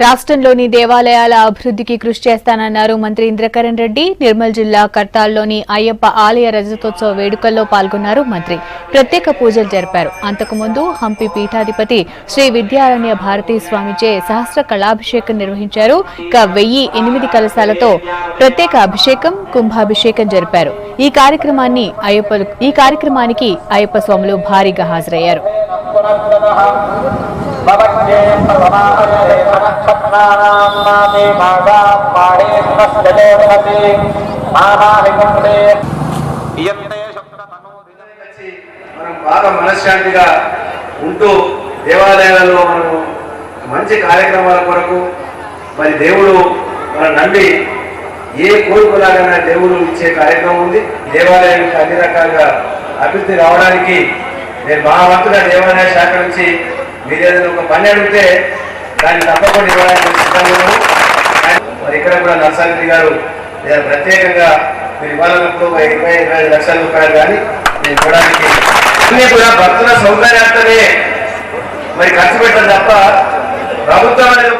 రాష్ట్రంలోని దేవాలయాల అభివృద్ధికి కృషి చేస్తానన్నారు మంత్రి ఇంద్రకరణ్ రెడ్డి. నిర్మల్ జిల్లా కర్తాల్లోని అయ్యప్ప ఆలయ రజతోత్సవ వేడుకల్లో పాల్గొన్నారు మంత్రి. ప్రత్యేక పూజలు జరిపారు. అంతకుముందు హంపి పీఠాధిపతి శ్రీ విద్యారణ్య భారతీ స్వామిచే సహస్ర కళాభిషేకం నిర్వహించారు. ఇక 1008 కలశాలతో ప్రత్యేక అభిషేకం, కుంభాభిషేకం జరిపారు. ఈ కార్యక్రమానికి అయ్యప్ప స్వాములు భారీగా హాజరయ్యారు. మనం బాగా మనశ్శాంతిగా ఉంటూ దేవాలయాలలో మనం మంచి కార్యక్రమాల కొరకు మరి దేవుడు మన నమ్మి ఏ కోరికలాగా దేవుడు ఇచ్చే కార్యక్రమం ఉంది. దేవాలయానికి అన్ని రకాలుగా అభివృద్ధి రావడానికి నేను మా వంతుగా దేవాలయ శాఖ నుంచి మీరు ఏదైనా ఒక పని అడిగితే దాన్ని తప్పకుండా ఇవ్వడానికి సిద్ధంగా ఉన్నాము. మరి ఇక్కడ కూడా నర్సారెడ్డి గారు ప్రత్యేకంగా మీరు ఇవ్వాలన్నప్పుడు 20-25 లక్షల రూపాయలు కానీ నేను ఇవ్వడానికి అన్నీ కూడా భక్తుల సౌకర్యార్థమే మరి ఖర్చు పెట్టడం తప్ప ప్రభుత్వం అనేది